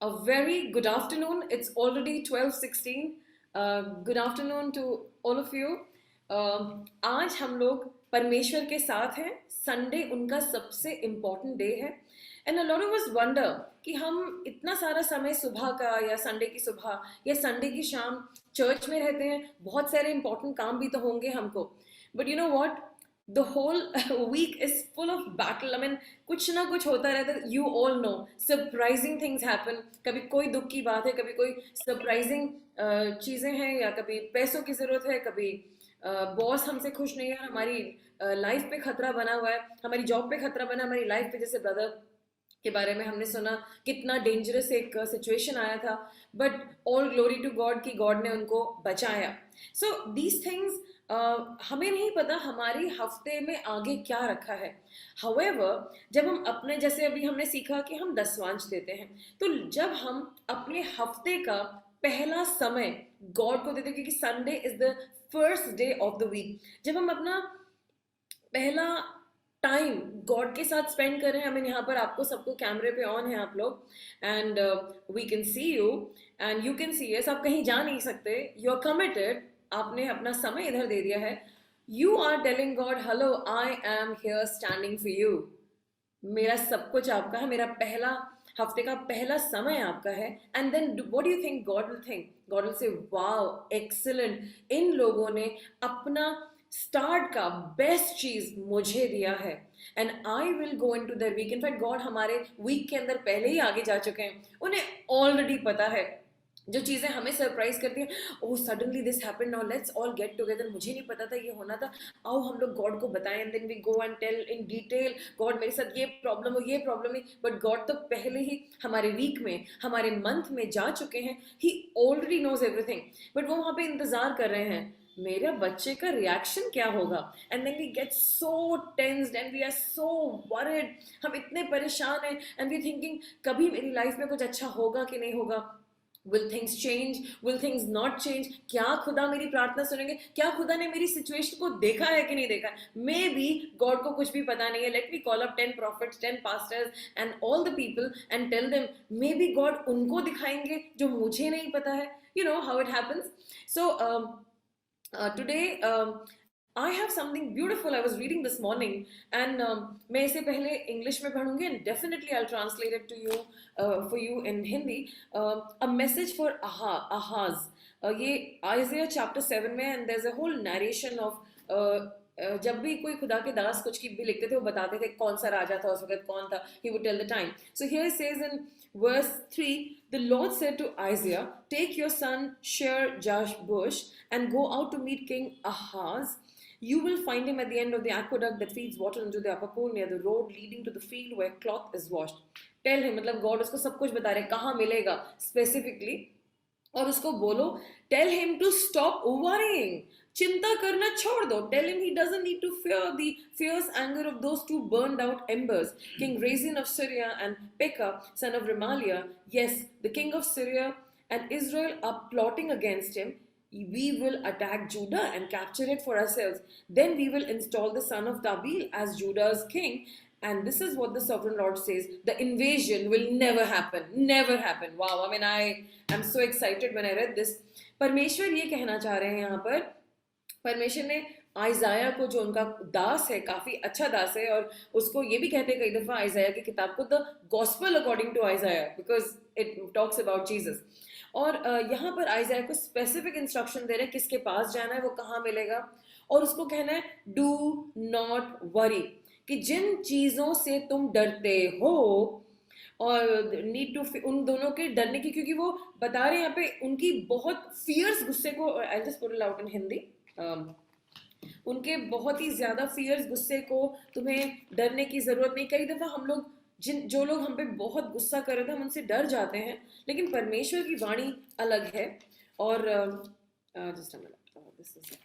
A very good afternoon. It's already 12:16. Good afternoon to all of you. आज हम लोग परमेश्वर के साथ हैं. संडे उनका सबसे इम्पोर्टेंट डे है. And a lot of us wonder कि हम इतना सारा समय सुबह का या संडे की सुबह या संडे की शाम चर्च में रहते हैं. बहुत सारे इम्पोर्टेंट काम भी तो होंगे हमको. But you know what, the whole week is full of battle. I mean, कुछ ना कुछ होता रहता है. You all know surprising things happen. कभी कोई दुख की बात है, कभी कोई सरप्राइजिंग चीजें हैं, या कभी पैसों की जरूरत है, कभी बॉस हमसे खुश नहीं है, हमारी लाइफ पे खतरा बना हुआ है, हमारी जॉब पे खतरा बना, हमारी लाइफ पे. जैसे ब्रदर के बारे में हमने सुना कितना डेंजरस एक सिचुएशन आया था, but all glory to God कि गॉड ने उनको बचाया. सो दीज थिंग्स हमें नहीं पता हमारे हफ्ते में आगे क्या रखा है. हाउएवर, जब हम अपने, जैसे अभी हमने सीखा कि हम दसवांश देते हैं, तो जब हम अपने हफ्ते का पहला समय गॉड को देते हैं, क्योंकि Sunday is the first day of the week, जब हम अपना पहला टाइम गॉड के साथ स्पेंड कर रहे हैं. हमें यहाँ पर आपको सबको कैमरे पे ऑन है आप लोग, and we can see you and you can see yes. आप कहीं जा नहीं सकते, यू आर कमिटेड, आपने अपना समय इधर दे दिया है. You are telling God, hello, I am here standing for you. मेरा सब कुछ आपका है, मेरा पहला हफ्ते का पहला समय आपका है. And then what do you think God will think? God will say, wow, excellent, इन लोगों ने अपना स्टार्ट का बेस्ट चीज मुझे दिया है, and I will go into the week. In fact God हमारे वीक के अंदर पहले ही आगे जा चुके हैं. उन्हें ऑलरेडी पता है जो चीज़ें हमें सरप्राइज करती हैं. Oh, suddenly this happened, now let's all get together. मुझे नहीं पता था ये होना था, आओ हम लोग गॉड को बताएं. And then we go and tell in detail, God मेरे साथ ये प्रॉब्लम हो, ये प्रॉब्लम है. बट गॉड तो पहले ही हमारे वीक में, हमारे मंथ में जा चुके हैं. ही ऑलरेडी नोज एवरीथिंग. बट वो वहाँ पे इंतजार कर रहे हैं, मेरे बच्चे का रिएक्शन क्या होगा. And then we get so tensed and we are so worried. हम इतने परेशान हैं, एंड वी थिंकिंग कभी मेरी लाइफ में कुछ अच्छा होगा कि नहीं होगा. Will things change? Will things not change? क्या खुदा मेरी प्रार्थना सुनेंगे? क्या खुदा ने मेरी सिचुएशन को देखा है कि नहीं देखा? मे बी गॉड को कुछ भी पता नहीं है. Let me call up 10 prophets, 10 pastors and all the people and tell them, may be God उनको दिखाएंगे जो मुझे नहीं पता है. You know how it happens. So today I have something beautiful I was reading this morning, and मैं इसे पहले इंग्लिश में पढ़ूंगी, and definitely I'll translate it to you for you in Hindi. A message for Ahaz. ये Isaiah chapter 7 में, and there's a whole narration of जब भी कोई खुदा के दास कुछ की भी लिखते थे, वो बताते थे कौन सा राजा था उस वक्त, कौन था. He would tell the time. So here it says in verse 3, the Lord said to Isaiah, take your son Shear-Jashbush and go out to meet King Ahaz. You will find him at the end of the aqueduct that feeds water into the upper pool near the road leading to the field where cloth is washed. Tell him, मतलब God उसको सब कुछ बता रहे हैं कहाँ मिलेगा specifically, और उसको बोलो, tell him to stop worrying. चिंता करना छोड़ दो. Tell him he doesn't need to fear the fierce anger of those two burned out embers, King Rezin of Syria and Pekah, son of Remaliah. Yes, the king of Syria and Israel are plotting against him. We will attack Judah and capture it for ourselves. Then we will install the son of Tabeel as Judah's king. And this is what the sovereign Lord says: the invasion will never happen. Never happen. Wow, I mean, I am so excited when I read this. परमेश्वर ये कहना चाह रहे हैं यहाँ पर. परमेश्वर ने आइजाया को, जो उनका दास है, काफी अच्छा दास है, और उसको ये भी कहते हैं कई दफा आइजाया की किताब को the gospel according to Isaiah, because it talks about Jesus. और यहाँ पर आइजाया को स्पेसिफिक इंस्ट्रक्शन दे रहे हैं किसके पास जाना है, वो कहाँ मिलेगा, और उसको कहना है डू नॉट वरी, कि जिन चीजों से तुम डरते हो, और नीड टू, उन दोनों के डरने की, क्योंकि वो बता रहे हैं यहाँ पे उनकी बहुत फियर्स गुस्से को, I just put it out in Hindi, उनके बहुत ही ज्यादा फियर्स गुस्से को तुम्हें डरने की जरूरत नहीं. कई दफा हम लोग, जो लोग हम पे बहुत गुस्सा कर रहे थे, हम उनसे डर जाते हैं, लेकिन परमेश्वर की वाणी अलग है. और just a minute, this is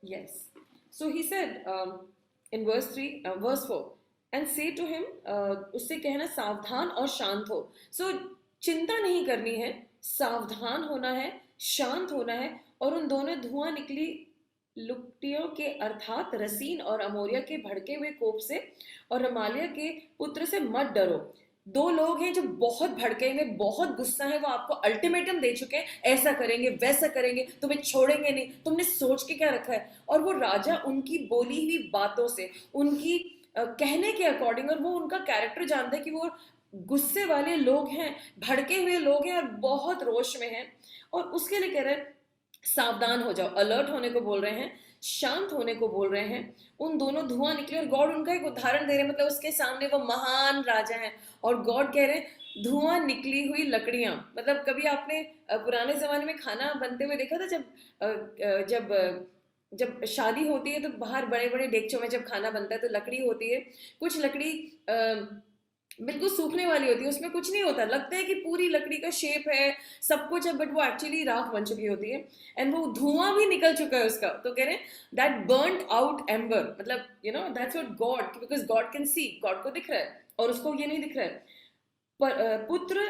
yes. So he said in verse 3, verse 4, and say to him, उससे कहना सावधान और शांत हो. So चिंता नहीं करनी है, सावधान होना है, शांत होना है, और उन दोनों धुआं निकली लुकटियों के अर्थात रसीन और अमोरिया के भड़के हुए कोप से और रमालिया के पुत्र से मत डरो। दो लोग हैं जो बहुत भड़के हुए, बहुत गुस्सा है, वो आपको अल्टीमेटम दे चुके हैं, ऐसा करेंगे वैसा करेंगे, तुम्हें छोड़ेंगे नहीं, तुमने सोच के क्या रखा है। और वो राजा उनकी बोली हुई बातों से, उनकी कहने के अकॉर्डिंग, और वो उनका कैरेक्टर जानता है कि वो गुस्से वाले लोग हैं, भड़के हुए लोग हैं और बहुत रोष में हैं। और उसके लिए कह रहे हैं सावधान हो जाओ, अलर्ट होने को बोल रहे हैं, शांत होने को बोल रहे हैं। उन दोनों धुआं निकले और गॉड उनका एक उदाहरण दे रहे हैं, मतलब उसके सामने वो महान राजा हैं और गॉड कह रहे हैं धुआं निकली हुई लकड़ियां। मतलब कभी आपने पुराने जमाने में खाना बनते हुए देखा था, जब शादी होती है तो बाहर बड़े बड़े डेगचों में जब खाना बनता है तो लकड़ी होती है, कुछ लकड़ी बिल्कुल सूखने वाली होती है, उसमें कुछ नहीं होता, लगता है कि पूरी लकड़ी का शेप है, सब कुछ है, बट वो एक्चुअली राख बन चुकी होती है। एंड वो धुआं भी निकल चुका है उसका। तो कह रहे हैं दैट बर्न्ड आउट एम्बर, मतलब that's what God, because God can see, God को दिख रहा है और उसको ये नहीं दिख रहा है। पुत्र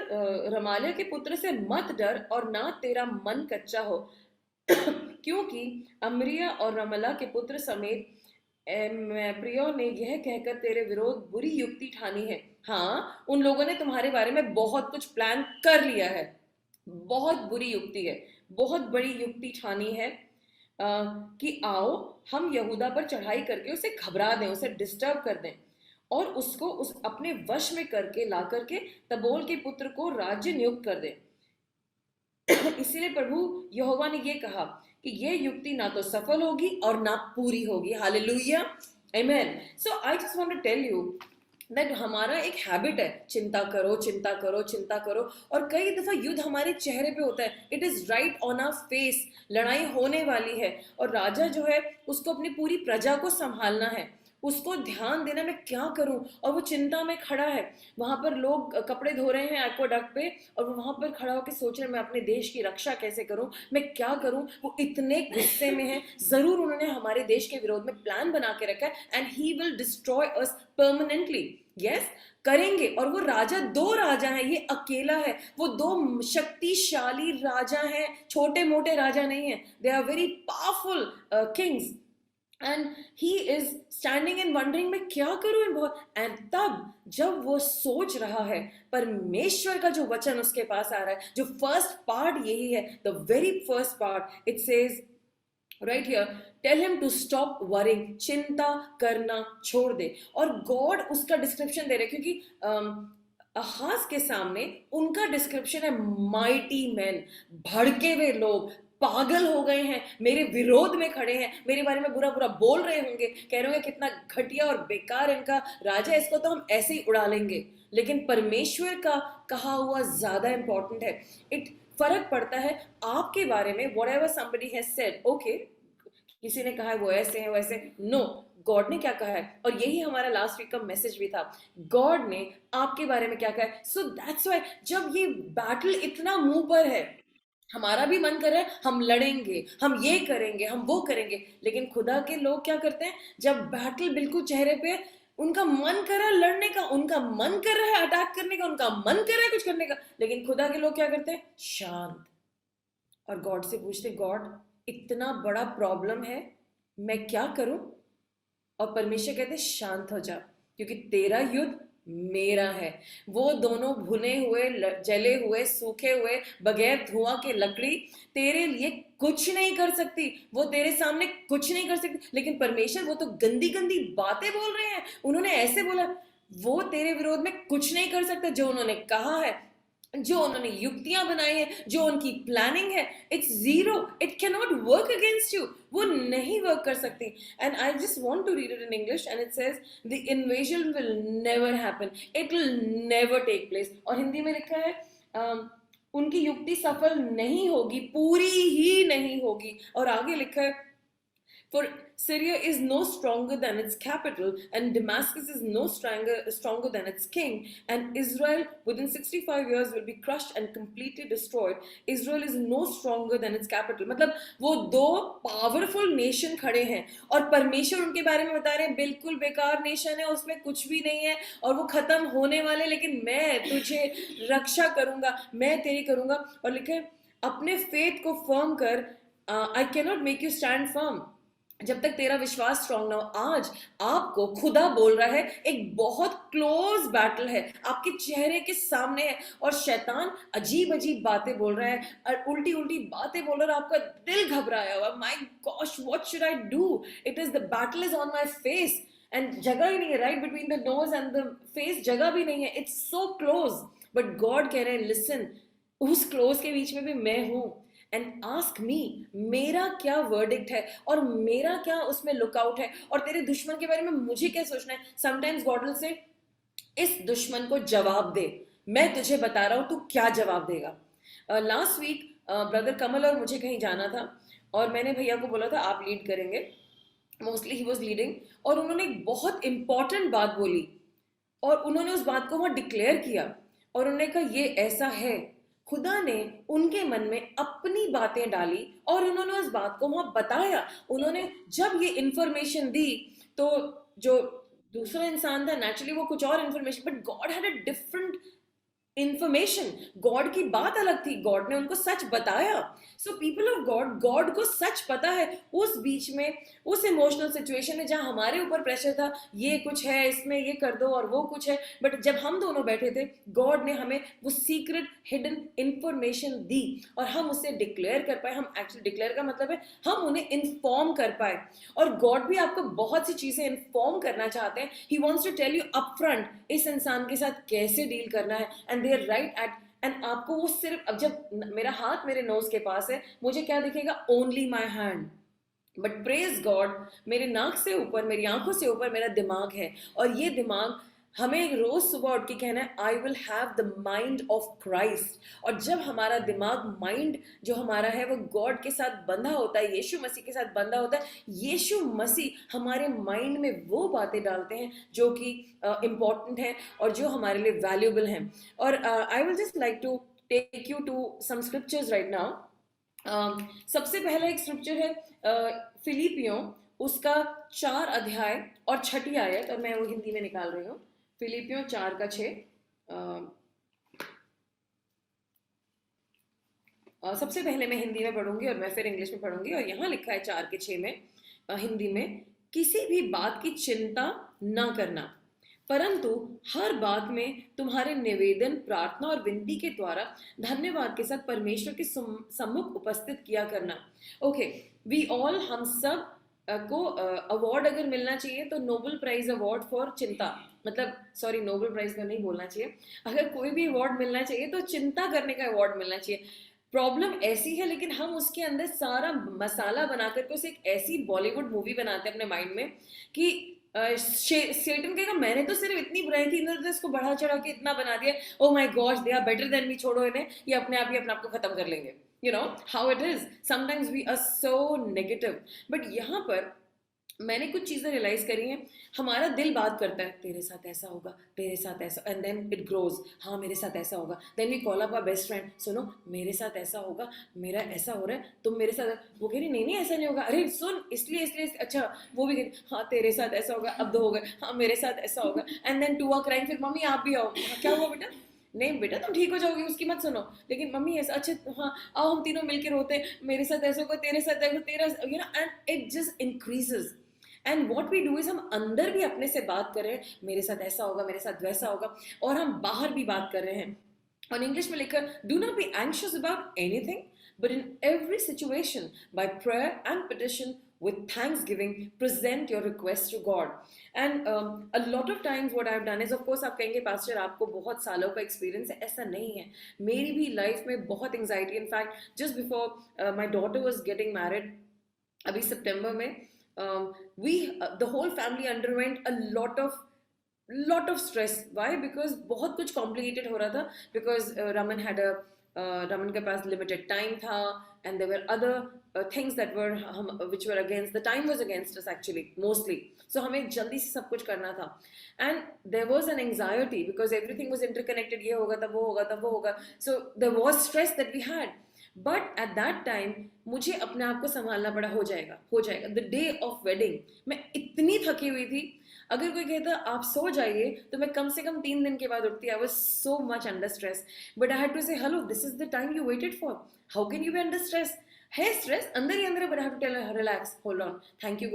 रमालिया के पुत्र से मत डर और ना तेरा मन कच्चा हो क्योंकि अमरिया और रमला के पुत्र समेत प्रियो ने यह कहकर तेरे विरोध बुरी युक्ति ठानी है। हाँ, उन लोगों ने तुम्हारे बारे में बहुत कुछ प्लान कर लिया है, बहुत बुरी युक्ति है, बहुत बड़ी युक्ति ठानी है कि आओ हम यहूदा पर चढ़ाई करके उसे घबरा दें, उसे डिस्टर्ब कर दें और उसको उस अपने वश में करके ला करके तबोल के पुत्र को राज्य नियुक्त कर दें। इसीलिए प्रभु यहोवा ने ये कहा कि ये युक्ति ना तो सफल होगी और ना पूरी होगी। Hallelujah, amen. So I just want to tell you that हमारा एक हैबिट है, चिंता करो चिंता करो चिंता करो, और कई दफा युद्ध हमारे चेहरे पे होता है, it is right on our face, लड़ाई होने वाली है और राजा जो है उसको अपनी पूरी प्रजा को संभालना है, उसको ध्यान देना मैं क्या करूं, और वो चिंता में खड़ा है। वहां पर लोग कपड़े धो रहे हैं एक्वाडक्ट पे और वो वहां पर खड़ा होकर सोच रहे हैं मैं अपने देश की रक्षा कैसे करूं, मैं क्या करूं। वो इतने गुस्से में है, जरूर उन्होंने हमारे देश के विरोध में प्लान बना के रखा है and he will destroy us permanently. Yes, करेंगे। और वो राजा, दो राजा हैं, ये अकेला है, वो दो शक्तिशाली राजा हैं, छोटे मोटे राजा नहीं है, they are very powerful kings and he is standing and wondering मैं क्या करूं इन बहुत। एंड तब जब वो सोच रहा है, परमेश्वर का जो वचन उसके पास आ रहा है, जो फर्स्ट पार्ट यही है, the very first part it says right here, tell him to stop worrying, चिंता करना छोड़ दे। और गॉड उसका डिस्क्रिप्शन दे रहे क्योंकि अहाज के सामने उनका डिस्क्रिप्शन है माइटी मैन, भड़के हुए लोग, पागल हो गए हैं, मेरे विरोध में खड़े हैं, मेरे बारे में बुरा बुरा बोल रहे होंगे, कह रहे होंगे कितना घटिया और बेकार इनका राजा, इसको तो हम ऐसे ही उड़ा लेंगे। लेकिन परमेश्वर का कहा हुआ ज्यादा इंपॉर्टेंट है। इट फर्क पड़ता है आपके बारे में, what ever somebody has said, okay किसी ने कहा है वो ऐसे है वैसे, नो, गॉड ने क्या कहा है। और यही हमारा लास्ट वीक का मैसेज भी था, गॉड ने आपके बारे में क्या कहा है। सो दैट्स व्हाई जब ये बैटल इतना मुंह पर है, हमारा भी मन कर रहा है हम लड़ेंगे, हम ये करेंगे, हम वो करेंगे, लेकिन खुदा के लोग क्या करते हैं, जब बैटल बिल्कुल चेहरे पे, उनका मन कर रहा है लड़ने का, उनका मन कर रहा है अटैक करने का, उनका मन कर रहा है कुछ करने का, लेकिन खुदा के लोग क्या करते हैं, शांत। और गॉड से पूछते, गॉड इतना बड़ा प्रॉब्लम है, मैं क्या करूं। और परमेश्वर कहते शांत हो जा, क्योंकि तेरा युद्ध मेरा है। वो दोनों भुने हुए, जले हुए, सूखे हुए, बगैर धुआं के लकड़ी तेरे लिए कुछ नहीं कर सकती, वो तेरे सामने कुछ नहीं कर सकती। लेकिन परमेश्वर वो तो गंदी गंदी बातें बोल रहे हैं, उन्होंने ऐसे बोला, वो तेरे विरोध में कुछ नहीं कर सकता। जो उन्होंने कहा है, जो उन्होंने युक्तियां बनाई है, जो उनकी प्लानिंग है, it's zero, it can not work against you, वो नहीं वर्क कर सकती। And I just want to read it in English and it says the invasion will never happen, it will never take place. और हिंदी में लिखा है उनकी युक्ति सफल नहीं होगी, पूरी ही नहीं होगी। और आगे लिखा है for Syria is no stronger than its capital, and Damascus is no stronger than its king, and Israel within 65 years will be crushed and completely destroyed. Israel is no stronger than its capital. मतलब वो दो powerful nation खड़े हैं और परमेश्वर उनके बारे में बता रहे हैं बिल्कुल बेकार नेशन है, उसमें कुछ भी नहीं है और वो खत्म होने वाले, लेकिन मैं तुझे रक्षा करूंगा, मैं तेरी करूंगा। और लिखे अपने फेथ को फर्म कर, I cannot make you stand firm जब तक तेरा विश्वास स्ट्रांग ना हो। आज आपको खुदा बोल रहा है, एक बहुत क्लोज बैटल है आपके चेहरे के सामने है, और शैतान अजीब अजीब बातें बोल रहा है और उल्टी उल्टी बातें बोल रहा है, आपका दिल घबराया हुआ, my gosh what should I do, it is the battle is on my face, and जगह ही नहीं है, right between the nose and the face जगह भी नहीं है, it's so close. But God कह रहे हैं लिसन, उस क्लोज के बीच में भी मैं हूं, एंड आस्क मी, मेरा क्या वर्डिक्ट है और मेरा क्या उसमें लुकआउट है, और तेरे दुश्मन के बारे में मुझे क्या सोचना है। समटाइम्स गॉड विल से, इस दुश्मन को जवाब दे, मैं तुझे बता रहा हूं तू क्या जवाब देगा। लास्ट वीक ब्रदर कमल और मुझे कहीं जाना था, और मैंने भैया को बोला था आप लीड करेंगे, मोस्टली ही वॉज लीडिंग, और उन्होंने एक बहुत इंपॉर्टेंट बात बोली, और उन्होंने उस बात को वहां डिक्लेयर किया, और उन्होंने कहा ये ऐसा है, खुदा ने उनके मन में अपनी बातें डाली और उन्होंने उस बात को वहां बताया। उन्होंने जब ये इंफॉर्मेशन दी, तो जो दूसरा इंसान था नेचुरली वो कुछ और information, but God had a different information, God की बात अलग थी, गॉड ने उनको सच बताया। So people of God, God को सच पता है उस बीच में, उस इमोशनल सिचुएशन में जहां हमारे ऊपर प्रेशर था, ये कुछ है इसमें, ये कर दो, और वो कुछ है, बट जब हम दोनों बैठे थे, गॉड ने हमें वो सीक्रेट हिडन इंफॉर्मेशन दी और हम उसे डिक्लेयर कर पाए। हम एक्चुअली डिक्लेयर का मतलब है हम उन्हें इन्फॉर्म कर पाए, और गॉड भी आपको बहुत सी चीजें इन्फॉर्म करना चाहते हैं। He wants to tell you upfront इस इंसान के साथ कैसे डील करना है, and they are right at, एंड आपको वो सिर्फ, अब जब मेरा हाथ मेरे नोज के पास है, मुझे क्या दिखेगा, only my hand, but praise God मेरे नाक से ऊपर, मेरी आंखों से ऊपर मेरा दिमाग है, और ये दिमाग हमें रोज सुबह उठ के कहना है I will have the mind of Christ. और जब हमारा दिमाग, माइंड जो हमारा है वो गॉड के साथ बंधा होता है, यीशु मसीह के साथ बंधा होता है, यीशु मसीह हमारे माइंड में वो बातें डालते हैं जो कि इम्पॉर्टेंट हैं और जो हमारे लिए वैल्यूएबल हैं। और I will just like to take you to some scriptures right now. सबसे पहला एक स्क्रिप्चर है फिलिपियों, उसका 4 अध्याय और 6 आयत, और मैं वो हिंदी में निकाल रही हूँ। फिलिपियों 4 का 6। सबसे पहले मैं हिंदी में पढ़ूंगी और मैं फिर इंग्लिश में पढ़ूंगी, और यहाँ लिखा है 4 के 6 में हिंदी में, किसी भी बात की चिंता ना करना, परंतु हर बात में तुम्हारे निवेदन, प्रार्थना और विनती के द्वारा धन्यवाद के साथ परमेश्वर के सम्मुख उपस्थित किया करना। ओके, वी ऑल, हम सब को अवार्ड अगर मिलना चाहिए तो नोबेल प्राइज अवार्ड फॉर चिंता, मतलब सॉरी नोबेल प्राइज का नहीं बोलना चाहिए, अगर कोई भी अवार्ड मिलना चाहिए तो चिंता करने का अवार्ड मिलना चाहिए। प्रॉब्लम ऐसी है, लेकिन हम उसके अंदर सारा मसाला बना करके उसे एक ऐसी बॉलीवुड मूवी बनाते हैं अपने माइंड में कि सेटन कहेगा मैंने तो सिर्फ इतनी बुराई थी, इन्होंने तो इसको बढ़ा चढ़ा के इतना बना दिया, oh my God they are better than me, छोड़ो इन्हें, ये अपने आप ही अपने आप को खत्म कर लेंगे। You know how it is, sometimes we are so negative, but यहाँ पर मैंने कुछ चीजें रियलाइज करी हैं। हमारा दिल बात करता है तेरे साथ ऐसा होगा, तेरे साथ ऐसा, एंड देन इट ग्रोज, हाँ मेरे साथ ऐसा होगा, then we call up our best friend, सुनो मेरे साथ ऐसा होगा, मेरा ऐसा हो रहा है, तुम मेरे साथ, वो कह रही नहीं नहीं ऐसा नहीं होगा, अरे सुन इसलिए इसलिए, अच्छा वो भी कह रही हाँ तेरे साथ ऐसा होगा, अब 2 हो गए, हाँ मेरे साथ ऐसा होगा, एंड देन 2 आर क्राइंग, फिर मम्मी आप भी आओ, क्या हुआ बेटा, नहीं बेटा तुम ठीक हो जाओगी, उसकी मत सुनो, लेकिन मम्मी ऐसा, अच्छा हाँ आओ हम तीनों मिलकर रोते हैं, मेरे साथ ऐसा होगा, तेरे साथ ऐसा, तेरा, you know, and it just increases. And what we do is, हम अंदर भी अपने से बात कर रहे हैं मेरे साथ ऐसा होगा, मेरे साथ वैसा होगा, और हम बाहर भी बात कर रहे हैं। और इंग्लिश में लिखा, do not be anxious about anything, but in every situation bye prayer and petition with thanksgiving present your request to God. And a lot of times what I've done is, of course आप कहेंगे pastor आपको बहुत सालों का experience है, ऐसा नहीं है, मेरी भी लाइफ में बहुत anxiety, in fact just before my daughter was getting married अभी सितंबर में, the whole family underwent a lot of stress. Why? Because बहुत कुछ complicated हो रहा था, because Raman के पास limited time था, and there were other things that were which were against, the time was against us actually mostly, so हमें जल्दी से सब कुछ करना था, and there was an anxiety because everything was interconnected, ये होगा तब वो होगा तब वो होगा, so there was stress that we had. But at that time मुझे अपने आप को संभालना पड़ा, हो जाएगा हो जाएगा। द डे ऑफ वेडिंग मैं इतनी थकी हुई थी, अगर कोई कहता आप सो जाइए तो मैं कम से कम 3 दिन के बाद उठती। I was so much under stress, but I had to say hello this is the time you waited for, how can you be under stress. है स्ट्रेस अंदर ही अंदर, but I have to tell relax, hold on, thank you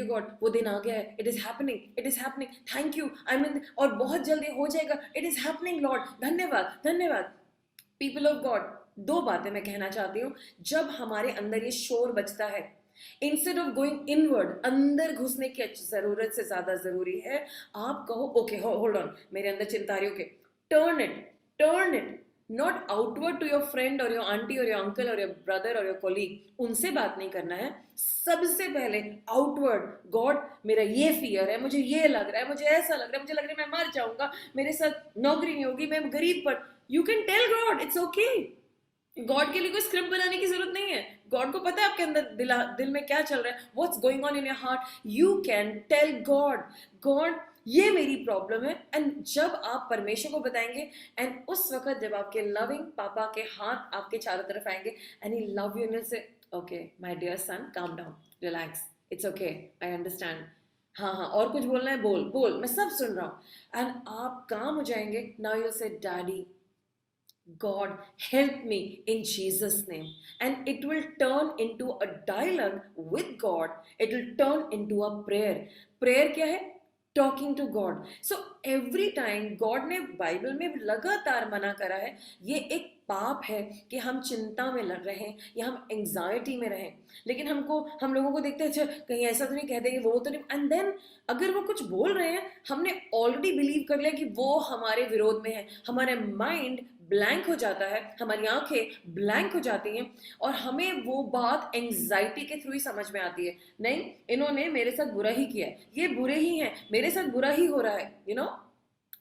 God, वो दिन आ गया है, it is happening, thank you, I mean, और बहुत जल्दी हो जाएगा, इट इज हैपनिंग लॉर्ड, धन्यवाद धन्यवाद। पीपल ऑफ गॉड, दो बातें मैं कहना चाहती हूँ। जब हमारे अंदर ये शोर बचता है, इंस्टेड ऑफ गोइंग इनवर्ड, अंदर घुसने की जरूरत से ज्यादा जरूरी है आप कहो ओके होल्ड ऑन, मेरे अंदर चिंता रही, okay, turn it, not outward to your friend और योर आंटी और योर अंकल और योर ब्रदर और योर कोलीग, उनसे बात नहीं करना है। सबसे पहले आउटवर्ड, गॉड मेरा ये फियर है, मुझे ये लग रहा है, मुझे ऐसा लग रहा है, मुझे लग रहा है मैं मर जाऊंगा, मेरे साथ नौकरी नहीं होगी, मैं गरीब पर, you can tell God, it's okay. God के लिए कोई स्क्रिप्ट बनाने की जरूरत नहीं है। गॉड को पता है आपके अंदर दिल में क्या चल रहा है, what's going on in your heart, you can tell God, God ये मेरी प्रॉब्लम है। एंड जब आप परमेश्वर को बताएंगे, एंड उस वक्त जब आपके लविंग पापा के हाथ आपके चारों तरफ आएंगे, and he love you, say okay my dear son, calm down, relax, it's okay, I understand, हाँ हाँ और कुछ बोलना है बोल बोल, मैं सब सुन रहा हूँ, एंड आप काम हो जाएंगे। नाउ यू से daddy, God, help me in Jesus' name. And it will turn into a dialogue with God. It will turn into a prayer. Prayer क्या है? Talking to God. So every time God ने Bible में लगातार मना करा है, ये एक पाप है कि हम चिंता में लग रहे हैं या हम एंजाइटी में रहें। लेकिन हम लोगों को देखते हैं, अच्छा कहीं ऐसा तो नहीं कह देंगे, वो तो नहीं, एंड देन अगर वो कुछ बोल रहे हैं, हमने ऑलरेडी बिलीव कर लिया कि वो हमारे विरोध में है, हमारे माइंड ब्लैंक हो जाता है, हमारी आंखें ब्लैंक हो जाती हैं, और हमें वो बात एंजाइटी के थ्रू ही समझ में आती है, नहीं इन्होंने मेरे साथ बुरा ही किया है, ये बुरे ही हैं, मेरे साथ बुरा ही हो रहा है, यू नो।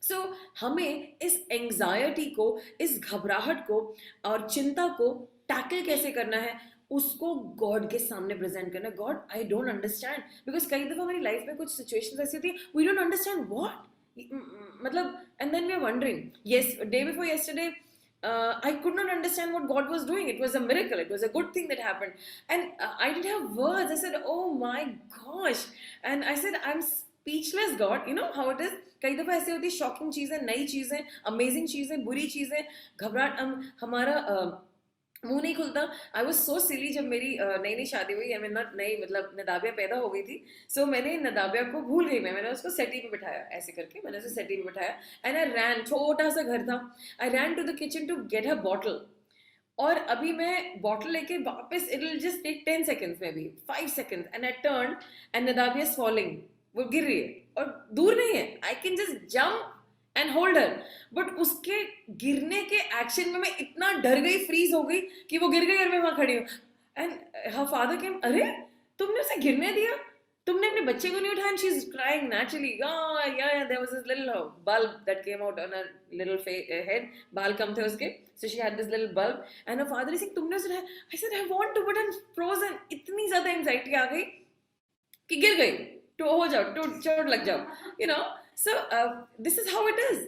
सो हमें इस एंजाइटी को, इस घबराहट को और चिंता को टैकल कैसे करना है, उसको गॉड के सामने प्रेजेंट करना। God I don't understand, because कई दफा हमारी लाइफ में कुछ सिचुएशंस ऐसी होती है, वी डोंट अंडरस्टैंड व्हाट, मतलब, and then we are wondering, yes, day before yesterday, I could not understand what God was doing. It was a miracle, it was a good thing that happened, and I didn't have words. I said, oh my gosh, and I said, I'm speechless, God, you know how it is. कई दफा ऐसे होती है, shocking चीजें, नई चीजें, amazing चीजें, बुरी चीजें, घबराहट, हमारा मुंह नहीं खुलता। आई वॉज सो सिली, जब मेरी नई नई शादी हुई, नई मतलब नदाबिया पैदा हो गई थी, सो मैंने नदाबिया को भूल गई, मैंने उसको सेटी पे बिठाया, ऐसे करके मैंने उसे सेटी पे बिठाया, एंड आई रैन, छोटा सा घर था, I ran to the kitchen to get a bottle, और अभी मैं बॉटल लेके वापस, it will just take 10 seconds, may be 5 seconds, and I turn and नदाबिया इज फॉलिंग, वो गिर रही है, और दूर नहीं है, I can just jump and hold her, but उसके गिरने के एक्शन में मैं इतना डर गई, फ्रीज हो गई कि वो गिर गई और मैं वहां खड़ी हूँ, एंड हर फादर केम, अरे तुमने उसे गिरने दिया, तुमने अपने बच्चे को नहीं उठाया, and she is crying naturally, yeah, there was this little bulb that came out on her little head, बाल कम थे उसके, so she had this little bulb, and her father is saying, तुमने उसे उठाया, I said I want to, but I'm frozen, इतनी ज्यादा anxiety आ गई कि गिर गई, तो हो जाओ, चोट लग जाओ, you know. So this is how it is.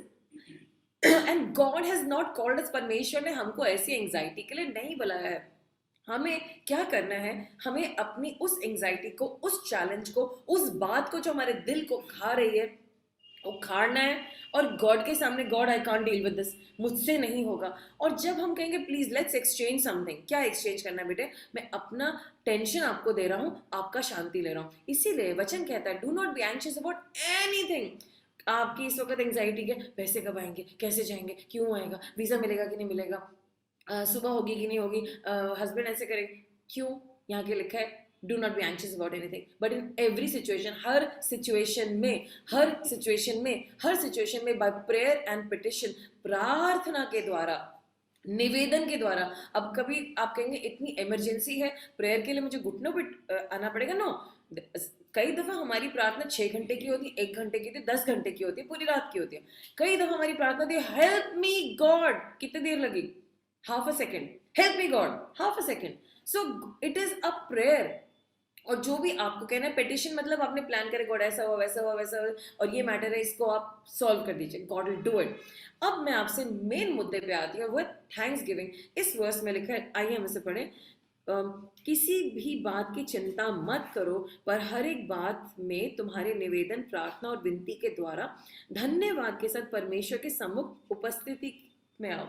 And God has not called us, परमेश्वर ने हमको ऐसी एंजाइटी के लिए नहीं बुलाया है। हमें क्या करना है, हमें अपनी उस एंजाइटी को, उस चैलेंज को, उस बात को जो हमारे दिल को खा रही है, उखाड़ना है, और गॉड के सामने, God I can't deal with this, मुझसे नहीं होगा। और जब हम कहेंगे प्लीज लेट्स एक्सचेंज समथिंग, क्या एक्सचेंज करना है बेटे, मैं अपना टेंशन आपको दे रहा हूँ, आपका शांति ले रहा हूँ। इसीलिए वचन कहता है, do not be anxious about anything. आपकी इस वक्त एंजाइटी है, पैसे कब आएंगे, कैसे जाएंगे, क्यों आएगा, वीजा मिलेगा कि नहीं मिलेगा, सुबह होगी कि नहीं होगी, हस्बैंड ऐसे करेंगे, क्यों, यहाँ के लिखा है do not be anxious about anything, but in every situation, her situation में बाय प्रेयर एंड पिटिशन, प्रार्थना के द्वारा, निवेदन के द्वारा। अब कभी आप कहेंगे इतनी इमरजेंसी है, प्रेयर के लिए मुझे घुटनों पे आना पड़ेगा, नो, कई दफा हमारी प्रार्थना 6 घंटे की होती है, 1 घंटे की होती है, 10 घंटे की होती है, पूरी रात की होती है। कई दफा हमारी प्रार्थना थी, हेल्प मी गॉड, कितनी देर लगी, half a second, help me God, half a second. So it is a prayer. और जो भी आपको कहना है, पेटिशन मतलब आपने प्लान करे, गॉड ऐसा हुआ, वैसा हुआ, वैसा हुआ, और ये मैटर है, इसको आप सॉल्व कर दीजिए, गॉड विल डू इट। अब मैं आपसे मेन मुद्दे पे आती हूँ, वो थैंक्स गिविंग। इस वर्स में लिखा है, आइए हम इसे पढ़ें। किसी भी बात की चिंता मत करो, पर हर एक बात में तुम्हारे निवेदन, प्रार्थना और विनती के द्वारा धन्यवाद के साथ परमेश्वर के सम्मुख उपस्थिति में आओ।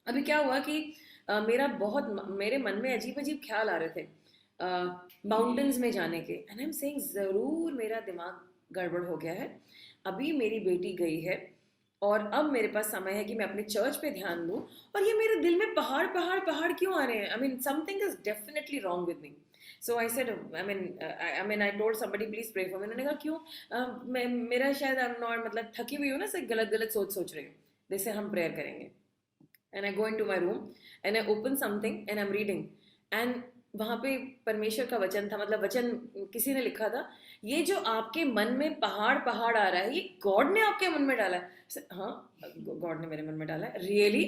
अभी क्या हुआ कि मेरे मन में अजीब अजीब ख्याल आ रहे थे माउंटेन्स में जाने के, एंड आई एम सेइंग ज़रूर मेरा दिमाग गड़बड़ हो गया है, अभी मेरी बेटी गई है और अब मेरे पास समय है कि मैं अपने चर्च पे ध्यान दूं, और ये मेरे दिल में पहाड़ पहाड़ पहाड़ क्यों आ रहे हैं? I mean something is definitely wrong with me. So I said, I told somebody please pray for me. उन्होंने कहा क्यों? मेरा शायद आई एम नॉट, मतलब थकी हुई हूँ ना, सिर्फ गलत गलत सोच रही हूँ. जैसे हम प्रेयर करेंगे, and I go into my room and I open something and I am reading, and वहाँ पे परमेश्वर का वचन था, मतलब वचन किसी ने लिखा था, ये जो आपके मन में पहाड़ पहाड़ आ रहा है, ये गॉड ने आपके मन में डाला है. हाँ, गॉड ने मेरे मन में डाला है. रियली?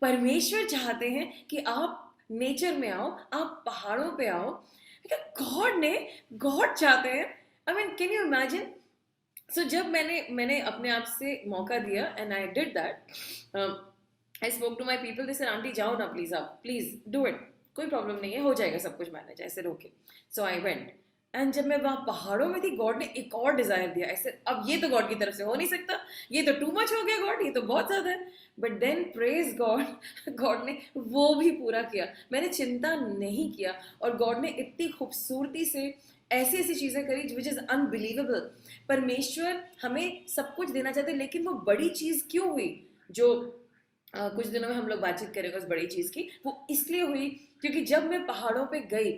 परमेश्वर चाहते हैं कि आप नेचर में आओ, आप पहाड़ों पे आओ. गॉड चाहते हैं. I mean can you imagine? So जब मैंने अपने आप से मौका दिया and I did that, I spoke to my people. They said auntie जाओ ना प्लीज, आप प्लीज डू इट, कोई प्रॉब्लम नहीं है, हो जाएगा सब कुछ मैनेज, ऐसे रोके. सो आई वेंट, एंड जब मैं वहाँ पहाड़ों में थी, गॉड ने एक और डिजायर दिया. ऐसे अब ये तो गॉड की तरफ से हो नहीं सकता, ये तो टू मच हो गया गॉड, ये तो बहुत ज्यादा है. But then praise God, God ने वो भी पूरा किया. मैंने चिंता नहीं किया, और गॉड ने इतनी खूबसूरती से ऐसी ऐसी चीजें करी विच इज अनबिलीवेबल. परमेश्वर हमें सब कुछ देना चाहते, लेकिन वो बड़ी चीज क्यों हुई जो कुछ दिनों में हम लोग बातचीत करेंगे उस बड़ी चीज की, वो इसलिए हुई क्योंकि जब मैं पहाड़ों पे गई,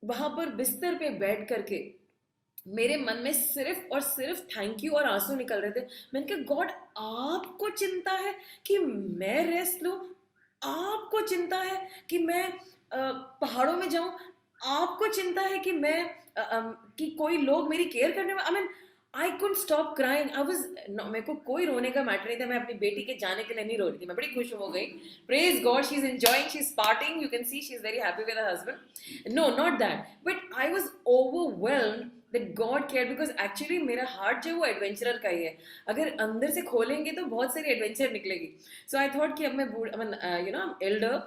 वहां पर बिस्तर पे बैठ करके मेरे मन में सिर्फ और सिर्फ थैंक यू और आंसू निकल रहे थे. मैंने कहा गॉड, आपको चिंता है कि मैं रेस्ट लूं, आपको चिंता है कि मैं पहाड़ों में जाऊं, आपको चिंता है कि मैं कि कोई लोग मेरी केयर करने में. I mean I could stop crying. I was, मेरे को कोई रोने का मैटर नहीं था. मैं अपनी बेटी के जाने के लिए नहीं रो रही थी, मैं बड़ी खुश हो गई. Praise God, she is enjoying, she is partying, you can see she is very happy with her husband. No, not that, but I was overwhelmed that God cared, because actually मेरा हार्ट जो है वो adventurer का ही है. अगर अंदर से खोलेंगे तो बहुत सारी एडवेंचर निकलेगी. सो आई थॉट कि अब मैं यू नो एल्डर,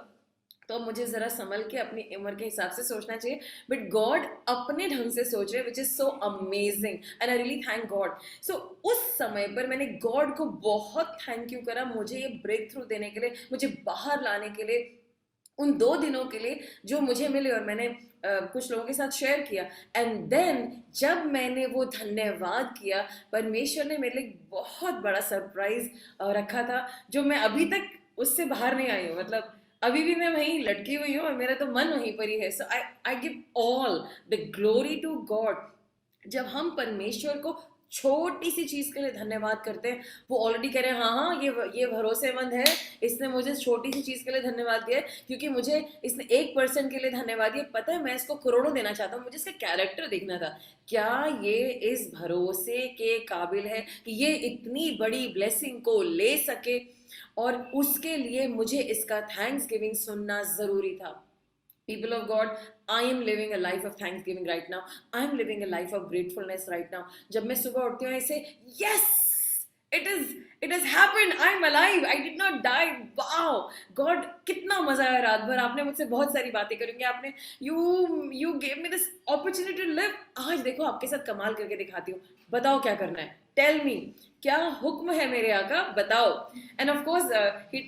तो मुझे जरा संभल के अपनी उम्र के हिसाब से सोचना चाहिए. बट गॉड अपने ढंग से सोच रहे, which is so amazing, and I really thank God. So उस समय पर मैंने गॉड को बहुत थैंक यू करा, मुझे ये ब्रेक थ्रू देने के लिए, मुझे बाहर लाने के लिए, उन 2 दिनों के लिए जो मुझे मिले, और मैंने कुछ लोगों के साथ शेयर किया. एंड देन जब मैंने वो धन्यवाद किया, परमेश्वर ने मेरे लिए बहुत बड़ा सरप्राइज रखा था, जो मैं अभी तक उससे बाहर नहीं आई हूँ. मतलब अभी भी मैं वहीं लटकी हुई हूँ और मेरा तो मन वहीं पर ही है. So I give all the glory to God. जब हम परमेश्वर को छोटी सी चीज के लिए धन्यवाद करते हैं, वो ऑलरेडी कह रहे हैं हाँ हाँ ये भरोसेमंद है, इसने मुझे छोटी सी चीज के लिए धन्यवाद दिया है, क्योंकि मुझे इसने 1% के लिए धन्यवाद दिया. पता है मैं इसको करोड़ों देना चाहता हूँ. मुझे इसका कैरेक्टर देखना था, क्या ये इस भरोसे के काबिल है कि ये इतनी बड़ी ब्लेसिंग को ले सके, और उसके लिए मुझे इसका थैंक्स गिविंग सुनना जरूरी था. People of God, I am living a life of thanksgiving right now. I am living a life of gratefulness right now. जब मैं सुबह उठती हूँ ऐसे, yes, it has happened. I am alive. I did not die. Wow, God, कितना मजा आया रात भर. आपने मुझसे बहुत सारी बातें करेंगे. आपने you gave me this opportunity to live. आज देखो आपके साथ कमाल करके दिखाती हूँ. बताओ क्या करना है. Tell me. क्या हुक्म है मेरे आका, बताओ. End of course he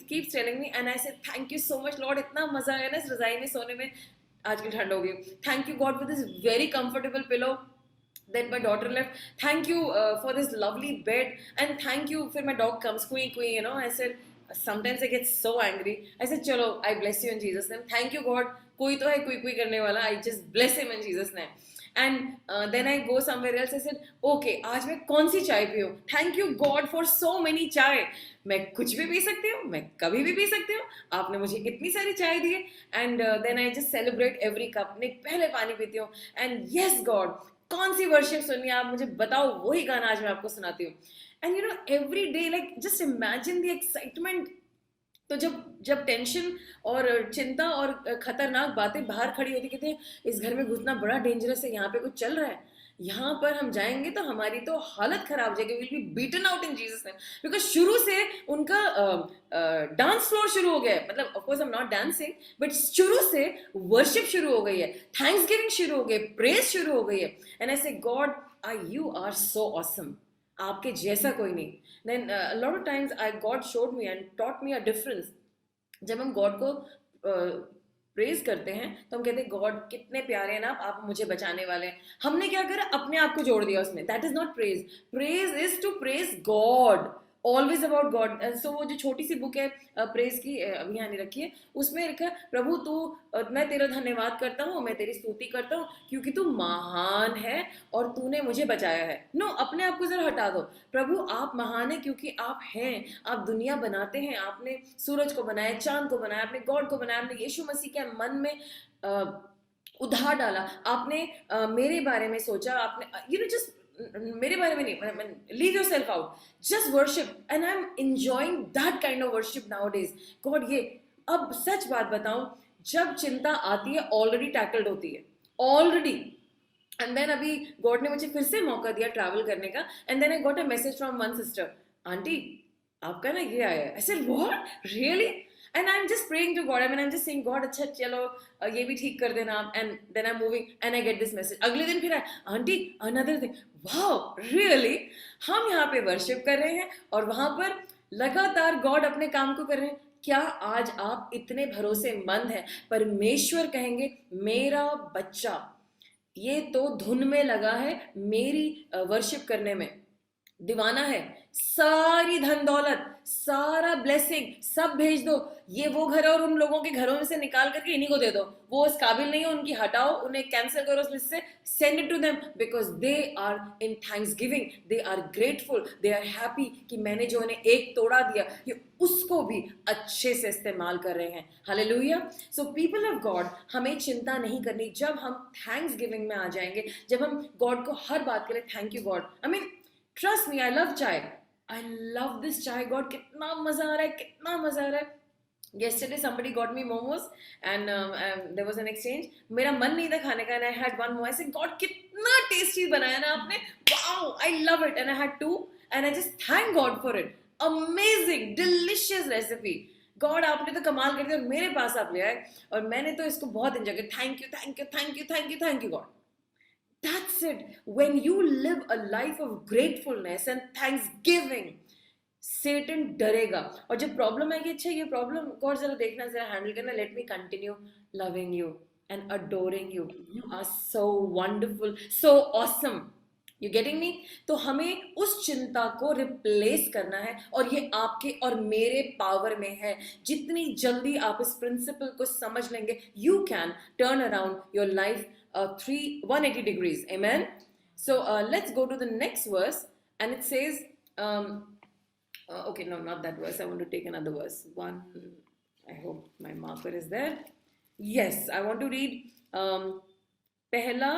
keeps telling me, and I said thank you so much Lord. इतना मजा आया ना इस रजाई में सोने में. आजकल ठंड हो गई. Thank you God for this very comfortable pillow that my daughter left. Thank you for this lovely bed, and thank you. फिर my dog comes queen queen, you know. I said sometimes I get so angry. I said चलो, I bless you in Jesus name. Thank you God. कोई तो है कोई करने वाला. I just bless him in Jesus name. And then I go somewhere else. I said, okay, आज मैं कौन सी चाय पीऊँ? Thank you God for so many चाय. मैं कुछ भी पी सकती हूँ, मैं कभी भी पी सकती हूँ. आपने मुझे कितनी सारी चाय दी है. And then I just celebrate every cup. मैं पहले पानी पीती हूँ. And yes God, कौन सी वर्शिप सुननी है आप मुझे बताओ, वही गाना आज मैं आपको सुनाती हूँ. And you know, every day, like just imagine the excitement. तो जब टेंशन और चिंता और खतरनाक बातें बाहर खड़ी होती, कहते हैं इस घर में घुसना बड़ा डेंजरस है, यहाँ पे कुछ चल रहा है, यहाँ पर हम जाएंगे तो हमारी तो हालत खराब हो जाएगी. Will be beaten out in Jesus name. Because शुरू से उनका डांस फ्लोर शुरू हो गया है. मतलब of course I am not dancing, but शुरू से वर्शिप शुरू हो गई है, थैंक्स गिविंग शुरू हो गई, प्रेज शुरू हो गई है. And I say God, you are so awesome. आपके जैसा कोई नहीं. Then a lot of times God showed me and taught me a difference. जब हम गॉड को प्रेज करते हैं तो हम कहते हैं गॉड कितने प्यारे हैं ना आप मुझे बचाने वाले हैं। हमने क्या करा, अपने आप को जोड़ दिया उसमें। That is not praise. Praise is to praise God, always about God. So वो जो छोटी सी बुक है प्रेज की, अभी यहाँ नहीं रखी है, उसमें लिखा है प्रभु तू मैं तेरा धन्यवाद करता हूँ, मैं तेरी स्तुति करता हूँ क्योंकि तू महान है और तूने मुझे बचाया है। नो, अपने आप को जरा हटा दो। प्रभु आप महान है क्योंकि आप हैं, आप दुनिया बनाते हैं, आपने सूरज को बनाया, चांद को बनाया, आपने गॉड को बनाया, आपने यीशु मसीह के मन में उधार डाला, आपने मेरे बारे में सोचा, आपने यू नो जस्ट मेरे बारे में नहीं, leave your self out, just worship and I am enjoying that kind of worship now days. God ये, अब सच बात बताऊं, जब चिंता आती है ऑलरेडी टैकल्ड होती है, ऑलरेडी। एंड देन अभी गॉड ने मुझे फिर से मौका दिया ट्रैवल करने का, and then I got a message from one sister, aunty आपका ना ये आया है। I said what really? and I'm just praying to God. I mean, I'm just saying, God, अच्छा चलो ये भी ठीक कर देना. And then I'm moving and I get this message. अगले दिन फिर aunty another thing. Wow, really? हम यहाँ पे वर्शिप कर रहे हैं और वहां पर लगातार गॉड अपने काम को कर रहे हैं। क्या आज आप इतने भरोसेमंद हैं? परमेश्वर कहेंगे मेरा बच्चा ये तो धुन में लगा है, मेरी वर्शिप करने में दीवाना है, सारी धन दौलत, सारा ब्लेसिंग सब भेज दो, ये वो घर और उन लोगों के घरों में से निकाल करके इन्हीं को दे दो, वो उस काबिल नहीं है, उनकी हटाओ, उन्हें कैंसिल करो उस लिस्ट से, send it to them because they are in thanksgiving, they are grateful, they are happy कि मैंने जो उन्हें एक तोड़ा दिया ये उसको भी अच्छे से इस्तेमाल कर रहे हैं। Hallelujah. So people of God, हमें चिंता नहीं करनी। जब हम थैंक्सगिविंग में आ जाएंगे, जब हम गॉड को हर बात के लिए thank you God, I mean trust me, I love चाय, आई लव दिस चाय, गॉड कितना मजा आ रहा है, कितना मजा आ रहा है। Yesterday somebody got me momos and there was an exchange. मेरा मन नहीं था खाने का and I had one more. I said God कितना tasty बनाया ना आपने, wow, I love it, and I had two and I just thank God for it. Amazing, delicious recipe. God आपने तो कमाल कर दिया और मेरे पास आप ले आए और मैंने तो इसको बहुत एंजॉय किया। Thank you thank you thank you thank you thank you God. That's it. When you live a life of gratefulness and thanksgiving, सेटन डरेगा। और जब प्रॉब्लम है कि अच्छा ये प्रॉब्लम गॉड जरा देखना, जरा हैंडल करना, let me continue loving you and adoring you, you are so wonderful, so awesome, you getting me? तो हमें उस चिंता को रिप्लेस करना है और ये आपके और मेरे पावर में है। जितनी जल्दी आप इस प्रिंसिपल को समझ लेंगे, you can turn around your life 180 degrees. Amen. So let's go to the next verse, and it says okay, no, not that verse. I want to take another verse. One, I hope my marker is there. Yes, I want to read पहला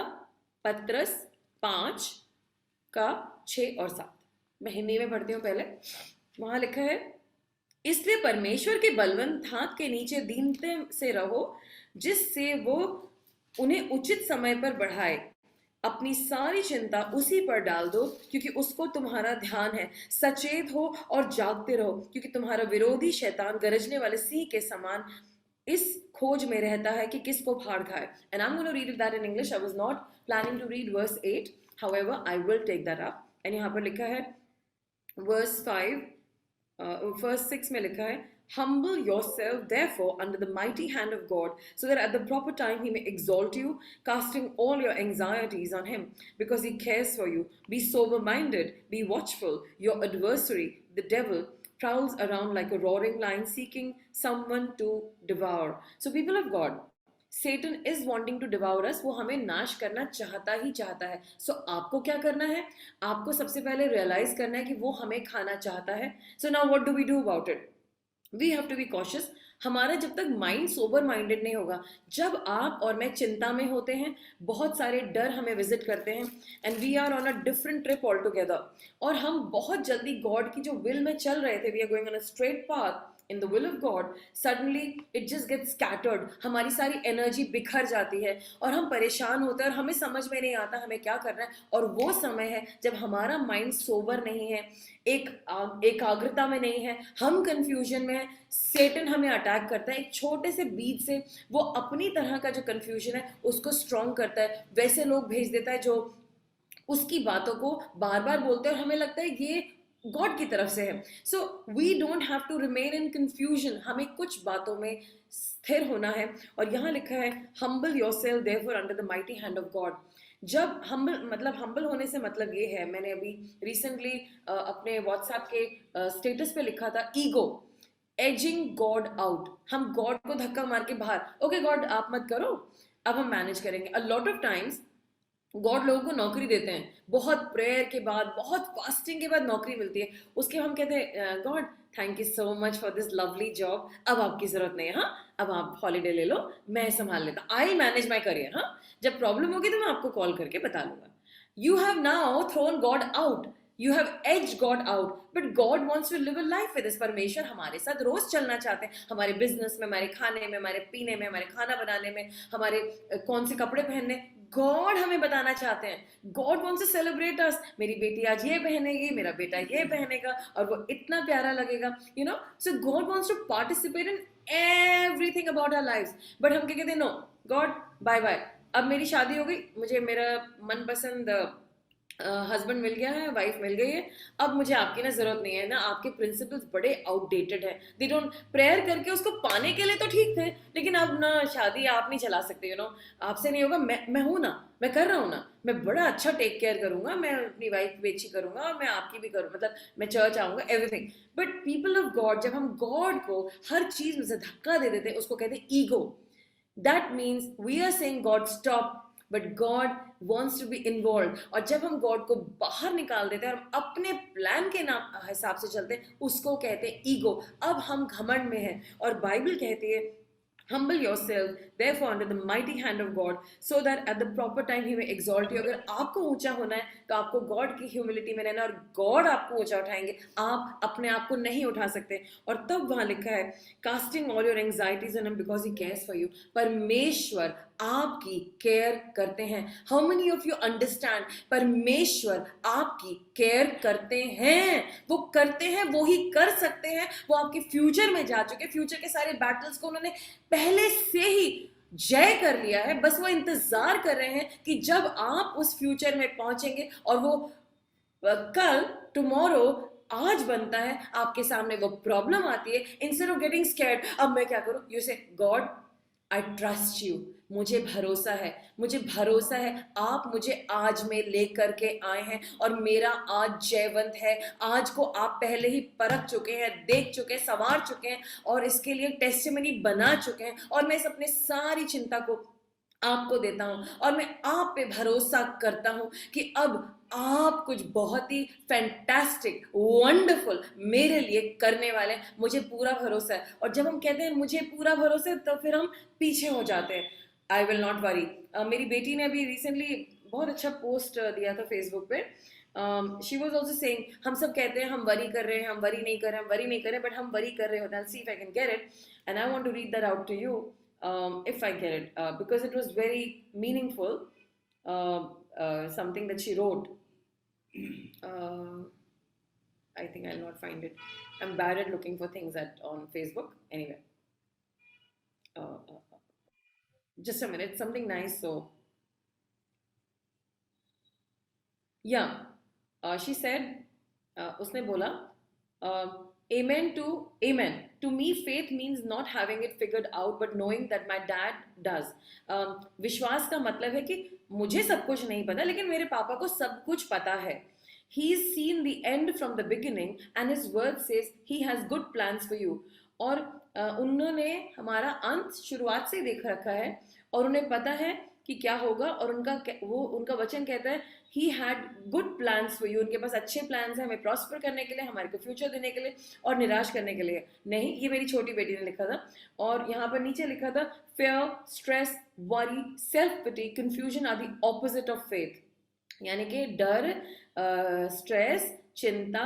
पत्रस 5 का 6 और 7। मैं हिंदी में पढ़ती हूँ पहले। वहां लिखा है, इसलिए परमेश्वर के बलवंत हाथ के नीचे दीनते से रहो, जिससे वो उन्हें उचित समय पर बढ़ाए। अपनी सारी चिंता उसी पर डाल दो क्योंकि उसको तुम्हारा ध्यान है। सचेत हो और जागते रहो क्योंकि तुम्हारा विरोधी शैतान गरजने वाले सिंह के समान इस खोज में रहता है कि किसको फाड़ खाए। And I'm going to read that in English. I was not planning to read verse 8. However, I will take that up. And यहाँ पर लिखा है verse 5, verse 6 में लिखा है, humble yourself therefore under the mighty hand of God, so that at the proper time he may exalt you, casting all your anxieties on him, because he cares for you. Be sober-minded, be watchful. Your adversary, the devil, prowls around like a roaring lion seeking someone to devour. So people of God, Satan is wanting to devour us. वो हमें नाश करना चाहता ही चाहता है। So आपको क्या करना है? आपको सबसे पहले रियलाइज करना है कि वो हमें खाना चाहता है। So now what do we do about it? We have to be cautious. हमारा जब तक माइंड सोबर माइंडेड नहीं होगा, जब आप और मैं चिंता में होते हैं, बहुत सारे डर हमें विजिट करते हैं and we are on a different trip all together, और हम बहुत जल्दी गॉड की जो विल में चल रहे थे, we are going on a straight path in the will of God, suddenly it just gets scattered. हमारी सारी एनर्जी बिखर जाती है और हम परेशान होते हैं और हमें समझ में नहीं आता हमें क्या करना है। और वो समय है जब हमारा माइंड सोबर नहीं है, एक एकाग्रता में नहीं है, हम कंफ्यूजन में है। सेटन हमें अटैक करता है एक छोटे से बीज से, वो अपनी तरह का जो कंफ्यूजन है उसको स्ट्रॉन्ग करता है। वैसे लोग भेज देता है जो उसकी बातों को बार बार बोलते हैं और हमें लगता है ये गॉड की तरफ से है. So we don't have to remain in confusion. हमें कुछ बातों में स्थिर होना है. और यहाँ लिखा है humble yourself therefore under the mighty hand of God. जब हम्बल होने से मतलब ये है, मैंने अभी रिसेंटली अपने व्हाट्सएप के स्टेटस पे लिखा था, ईगो एजिंग गॉड आउट. हम गॉड को धक्का मार के बाहर, ओके गॉड आप मत करो, अब हम मैनेज करेंगे. A lot of times God लोगों को नौकरी देते हैं, बहुत प्रेयर के बाद, बहुत फास्टिंग के बाद नौकरी मिलती है. उसके हम कहते हैं God thank you so much for this lovely job, अब आपकी जरूरत नहीं है, हाँ अब आप हॉलीडे ले लो, मैं संभाल लेता, आई मैनेज माई करियर, हाँ जब प्रॉब्लम होगी तो मैं आपको कॉल करके बता लूंगा. You have now thrown God out, you have as God out, but God wants to live a life with this. परमेश्वर हमारे साथ रोज चलना चाहते हैं, हमारे बिजनेस में, हमारे खाने में, हमारे पीने में, हमारे खाना बनाने में, हमारे कौन से कपड़े पहनने. गॉड हमें बताना चाहते हैं. गॉड वॉन्ट्स टू सेलिब्रेट अस. मेरी बेटी आज ये पहनेगी, मेरा बेटा ये पहनेगा, और वो इतना प्यारा लगेगा, you know. So God wants to participate in everything about our lives. But हम क्या कहते हैं, नो गॉड बाय बाय, अब मेरी शादी हो गई, मुझे मेरा मनपसंद हस्बैंड मिल गया है, वाइफ मिल गई है, अब मुझे आपकी ना जरूरत नहीं है ना, आपके प्रिंसिपल्स बड़े आउटडेटेड है. दे डोंट, प्रेयर करके उसको पाने के लिए तो ठीक थे, लेकिन अब ना शादी आप नहीं चला सकते, यू नो, आपसे नहीं होगा. मैं हूं ना, मैं कर रहा हूं ना, मैं बड़ा अच्छा टेक केयर करूंगा, मैं अपनी वाइफ भी अच्छी करूंगा, और मैं आपकी भी करूँ, मतलब मैं चर्च आऊंगा, everything. But people of God, जब हम गॉड को हर चीज में से धक्का दे देते हैं, उसको कहते हैं ego. That means we are saying God stop, but God wants to be involve. और जब हम गॉड को बाहर निकाल देते हैं और अपने प्लान के नाम हिसाब से चलते हैं, उसको कहते हैं ईगो. अब हम घमंड में हैं, और बाइबल कहती है humble yourself therefore under the mighty hand of God so that at the proper time he may exalt you. अगर आपको ऊंचा होना है तो आपको गॉड की ह्यूमिलिटी में रहना, और गॉड आपको ऊंचा उठाएंगे, आप अपने आप को नहीं उठा सकते. और तब वहां लिखा है casting all your anxieties on him because he cares for you. परमेश्वर आपकी केयर करते हैं. How many of you understand, परमेश्वर आपकी केयर करते हैं. वो करते हैं, वो ही कर सकते हैं. वो आपके फ्यूचर में जा चुके, फ्यूचर के सारे बैटल्स को उन्होंने पहले से ही जय कर लिया है. बस वो इंतजार कर रहे हैं कि जब आप उस फ्यूचर में पहुंचेंगे, और वो कल, टुमारो, आज बनता है, आपके सामने वो प्रॉब्लम आती है, इंस्टेड ऑफ गेटिंग स्कैर्ड, अब मैं क्या करूं, यू से गॉड आई ट्रस्ट यू, मुझे भरोसा है, मुझे भरोसा है आप मुझे आज में लेकर के आए हैं, और मेरा आज जयवंत है. आज को आप पहले ही परख चुके हैं, देख चुके हैं, संवार चुके हैं, और इसके लिए टेस्टिमनी बना चुके हैं. और मैं इस अपने सारी चिंता को आपको देता हूं, और मैं आप पे भरोसा करता हूं कि अब आप कुछ बहुत ही फैंटास्टिक, वंडरफुल मेरे लिए करने वाले हैं. मुझे पूरा भरोसा है. और जब हम कहते हैं मुझे पूरा भरोसा है, तो फिर हम पीछे हो जाते हैं. I will not worry. मेरी बेटी ने अभी रिसेंटली बहुत अच्छा पोस्ट दिया था फेसबुक पे. शी वॉज ऑल्सो सेइंग, हम सब कहते हैं हम वरी कर रहे हैं, हम वरी नहीं कर रहे, हम वरी नहीं कर रहे, बट हम वरी कर रहे होते हैं. See if I can get it, and I want to read that out to you if I get it, because it was very meaningful, something that she wrote. uh, I think I'll not find it. I'm bad at looking for things on Facebook. Anyway, just a minute, something nice. So yeah, she said, उसने बोला, amen to me faith means not having it figured out but knowing that my dad does. विश्वास का मतलब है कि मुझे सब कुछ नहीं पता, लेकिन मेरे पापा को सब कुछ पता है. He's seen the end from the beginning and his word says he has good plans for you. और उन्होंने हमारा अंत शुरुआत से ही देख रखा है, और उन्हें पता है कि क्या होगा, और उनका वचन कहता है he had good plans for you. उनके पास अच्छे प्लान्स हैं हमें प्रॉस्पर करने के लिए, हमारे को फ्यूचर देने के लिए, और निराश करने के लिए नहीं. ये मेरी छोटी बेटी ने लिखा था. और यहाँ पर नीचे लिखा था fear, stress, worry, self pity, confusion are the opposite of faith. यानी कि डर, स्ट्रेस, चिंता,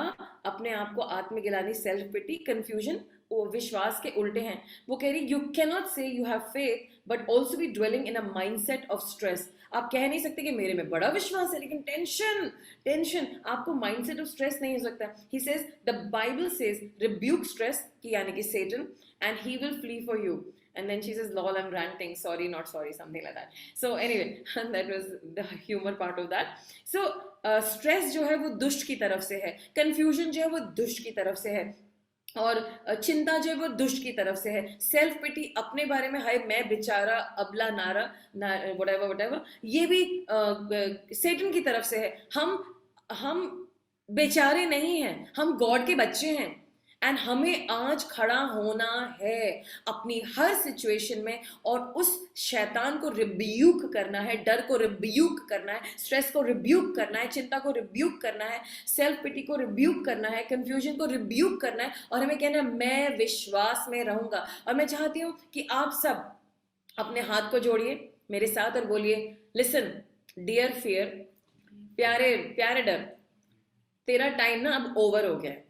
अपने आप को आत्मगिलानी, सेल्फ पिटी, कंफ्यूजन, वो विश्वास के उल्टे हैं. वो कह रही यू कैन नॉट से you have faith but also be dwelling in a mindset of stress. आप कह नहीं सकते कि मेरे में बड़ा विश्वास है लेकिन टेंशन. आपको माइंडसेट ऑफ स्ट्रेस नहीं हो सकता. He says, the Bible says rebuke stress, कि यानी कि Satan, and he will flee for you. and then she says, lol, I'm ranting, sorry, not sorry, something like that. So anyway, that was the humor part of that. So stress जो है वो दुष्ट की तरफ से है, confusion जो है वो दुष्ट की तरफ से है, और चिंता जो है वो दुष्ट की तरफ से है, सेल्फ पिटी, अपने बारे में हाय मैं बेचारा अबला नारा whatever whatever, ये भी सेटन की तरफ से है. हम बेचारे नहीं हैं, हम गॉड के बच्चे हैं, एंड हमें आज खड़ा होना है अपनी हर सिचुएशन में, और उस शैतान को रिब्यूक करना है, डर को रिब्यूक करना है, स्ट्रेस को रिब्यूक करना है, चिंता को रिब्यूक करना है, सेल्फ पिटी को रिब्यूक करना है, कंफ्यूजन को रिब्यूक करना है, और हमें कहना है मैं विश्वास में रहूंगा. और मैं चाहती हूं कि आप सब अपने हाथ को जोड़िए मेरे साथ और बोलिए, लिसन डियर फियर, प्यारे प्यारे डर, तेरा टाइम ना अब ओवर हो गया है.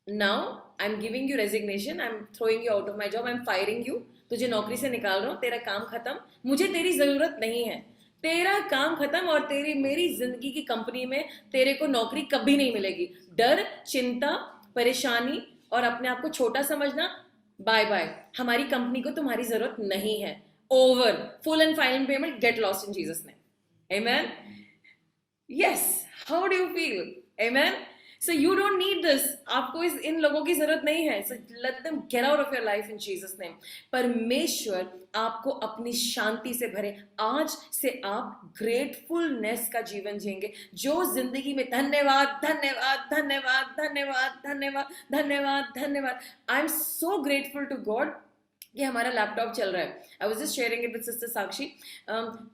Now I'm giving you resignation, I'm throwing you out of my job, I'm firing you. तुझे नौकरी से निकाल रहा हूँ, तेरा काम खत्म, मुझे तेरी जरूरत नहीं है, तेरा काम खत्म, और तेरी मेरी जिंदगी की कंपनी में तेरे को नौकरी कभी नहीं मिलेगी. डर, चिंता, परेशानी और अपने आप को छोटा समझना, बाय बाय, हमारी कंपनी को तुम्हारी जरूरत नहीं है. Over, full and final payment, get lost in Jesus name. Amen. Yes, how do you feel? Amen. So you don't need this. आपको इन लोगों की जरूरत नहीं है. So let them get out of your life in Jesus name. परमेश्वर आपको अपनी शांति से भरे. आज से आप ग्रेटफुलनेस का जीवन जिएंगे, जो जिंदगी में धन्यवाद धन्यवाद धन्यवाद धन्यवाद धन्यवाद धन्यवाद धन्यवाद. I am so grateful to God कि हमारा लैपटॉप चल रहा है. I was just sharing it with sister Sakshi.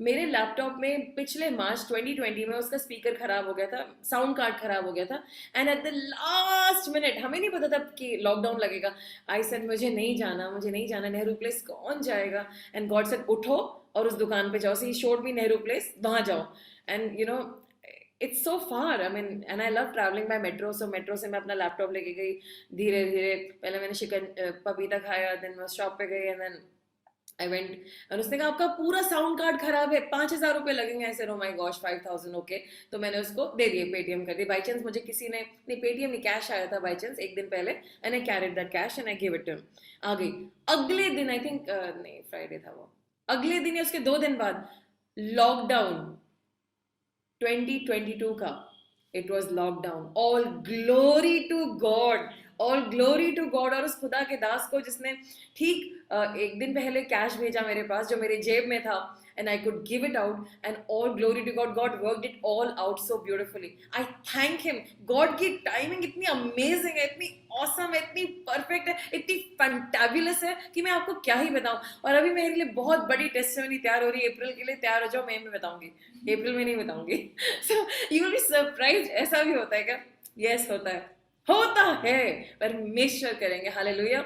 मेरे लैपटॉप में पिछले मार्च 2020 में उसका स्पीकर खराब हो गया था, साउंड कार्ड खराब हो गया था, and at the last minute, हमें नहीं पता था कि लॉकडाउन लगेगा, आई सेड मुझे नहीं जाना, नेहरू प्लेस कौन जाएगा, एंड गॉड सेड उठो और उस दुकान पे जाओ. सी शोड मी नेहरू प्लेस, वहाँ जाओ, and you know it's so far, I mean, and I love traveling by metro, so metro से मैं अपना लैपटॉप लेके गई धीरे धीरे. पहले मैंने चिकन पपीता खाया, देन मैं शॉप पे गई, एंड देन आई वेंट, और उसने कहा आपका पूरा साउंड कार्ड खराब है, 5,000 रुपये लगेंगे. ऐसे रो माई गॉश 5,000. ओके, तो मैंने उसको दे दिए, पेटीएम कर दी. बाई चांस मुझे किसी ने, नहीं पेटीएम नहीं, कैश आया था बाई चांस एक दिन पहले, and I carried that cash and I give it to him. आ गई. अगले दिन, आई थिंक नहीं फ्राइडे था वो, अगले दिन या उसके 2 दिन बाद लॉकडाउन 2022 का, it was lockdown. All glory to God, all glory to God. और उस खुदा के दास को जिसने ठीक एक दिन पहले कैश भेजा मेरे पास, जो मेरे जेब में था, and I could give it out, and all glory to God. God worked it all out so beautifully. I thank him. God की टाइमिंग इतनी अमेजिंग है, इतनी ऑसम है, इतनी परफेक्ट है, इतनी फैंटाबुलस है कि मैं आपको क्या ही बताऊं. और अभी मेरे लिए बहुत बड़ी टेस्टिमनी तैयार हो रही है. अप्रैल के लिए तैयार हो जाओ, मई में बताऊंगी, अप्रैल में नहीं बताऊंगी. So you will be surprised. ऐसा भी होता है क्या? Yes, होता है. परमेश्वर करेंगे. Hallelujah.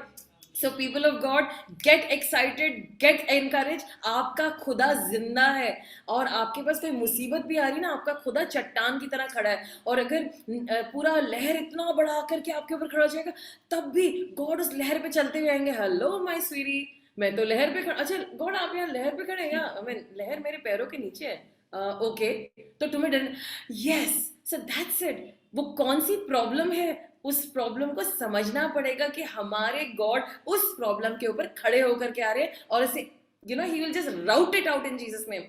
So people of God, get excited, get encouraged. आपका खुदा जिंदा है, और आपके पास कोई मुसीबत भी आ रही ना, आपका खुदा चट्टान की तरह खड़ा है. और अगर पूरा लहर इतना बड़ा आकर के आपके ऊपर खड़ा हो जाएगा, तब भी गॉड उस लहर पे चलते हुए आएंगे. हेलो माय स्वीटी, मैं तो लहर पे खड़ा. अच्छा गॉड आप यहाँ लहर पे खड़े हैं, आई मीन लहर मेरे पैरों के नीचे है. ओके, तो तुम्हें डर. Yes, so that's it. वो कौन सी प्रॉब्लम है, उस प्रॉब्लम को समझना पड़ेगा कि हमारे गॉड उस प्रॉब्लम के ऊपर खड़े होकर के आ रहे हैं, और इसे you know he will just route it out in Jesus name.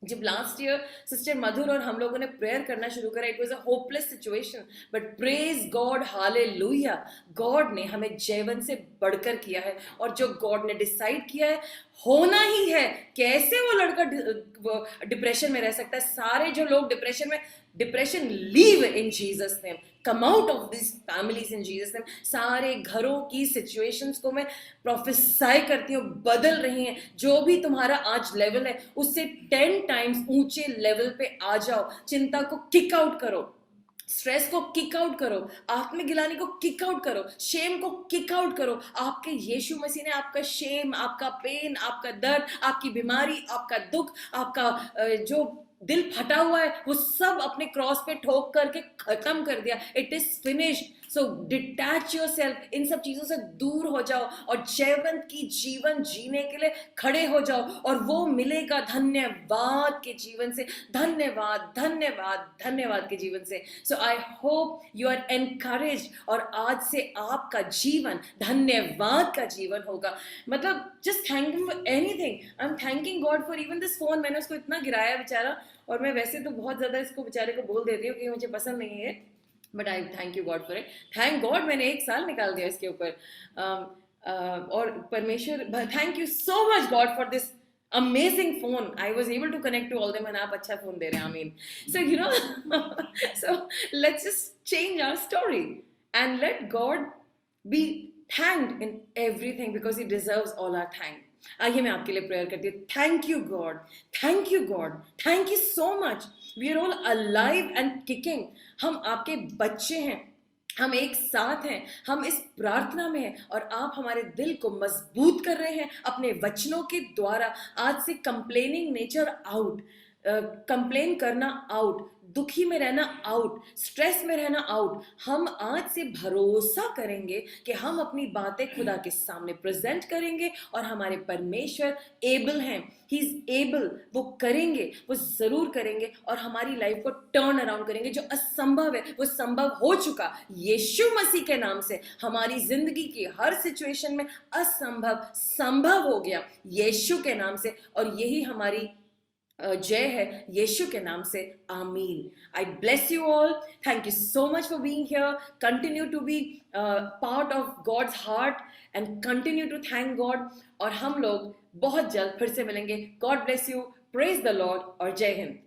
जब लास्ट ईयर सिस्टर मधुर और हम लोगों ने प्रेयर करना शुरू करा, it was a hopeless situation, but praise God, hallelujah, God ने हमें जयवंत से बढ़कर किया है, और जो गॉड ने डिसाइड किया है होना ही है. कैसे वो लड़का डिप्रेशन में रह सकता है? सारे जो लोग depression leave in Jesus name, come out of this families in Jesus name. सारे घरों की सिचुएशंस को मैं प्रोफेसाई करती हूँ, बदल रही हैं. जो भी तुम्हारा आज लेवल है, उससे 10 टाइम्स ऊंचे लेवल पे आ जाओ. चिंता को किक आउट करो, स्ट्रेस को किक आउट करो, आत्मगिलानी को किक आउट करो, शेम को किक आउट करो. आपके यीशु मसीह ने आपका शेम, आपका पेन, आपका दर्द, आपकी बीमारी, आपका दुख, आपका जो दिल फटा हुआ है वो सब अपने क्रॉस पे ठोक करके खत्म कर दिया. It is finished. So detach yourself, इन सब चीजों से दूर हो जाओ और जयवंत की जीवन जीने के लिए खड़े हो जाओ और वो मिलेगा धन्यवाद के जीवन से. धन्यवाद धन्यवाद धन्यवाद के जीवन से. So I hope you are encourage और आज से आपका जीवन धन्यवाद का जीवन होगा. मतलब just thank him for anything. I am thanking God for even this phone. मैंने उसको इतना गिराया बेचारा, और मैं वैसे तो बहुत ज्यादा इसको बेचारे को बोल देती हूँ कि मुझे पसंद नहीं है, but I thank you God for it. Thank God मैंने 1 साल निकाल दिया इसके ऊपर. और परमेश्वर, thank you so much God for this amazing phone. I was able to connect to all them, and आप अच्छा phone दे रहे हैं. I mean, so you know, so let's just change our story and let God be thanked in everything because He deserves all our thank. आइए मैं आपके लिए prayer करती हूँ. Thank you God, thank you God, thank you so much. We are all alive and kicking. हम आपके बच्चे हैं, हम एक साथ हैं, हम इस प्रार्थना में हैं और आप हमारे दिल को मजबूत कर रहे हैं अपने वचनों के द्वारा. आज से कंप्लेनिंग नेचर आउट, कंप्लेन करना आउट, दुखी में रहना आउट, स्ट्रेस में रहना आउट. हम आज से भरोसा करेंगे कि हम अपनी बातें खुदा के सामने प्रेजेंट करेंगे और हमारे परमेश्वर एबल हैं. He is able. वो करेंगे, वो जरूर करेंगे और हमारी लाइफ को टर्न अराउंड करेंगे. जो असंभव है वो संभव हो चुका. यीशु मसीह के नाम से हमारी जिंदगी की हर सिचुएशन में असंभव संभव हो गया यीशु के नाम से. और यही हमारी जय है यीशु के नाम से. आमीन. I bless you all. Thank you so much for being here. Continue to be part of God's heart and continue to thank God. और हम लोग बहुत जल्द फिर से मिलेंगे. God bless you. Praise the Lord और जय हिंद.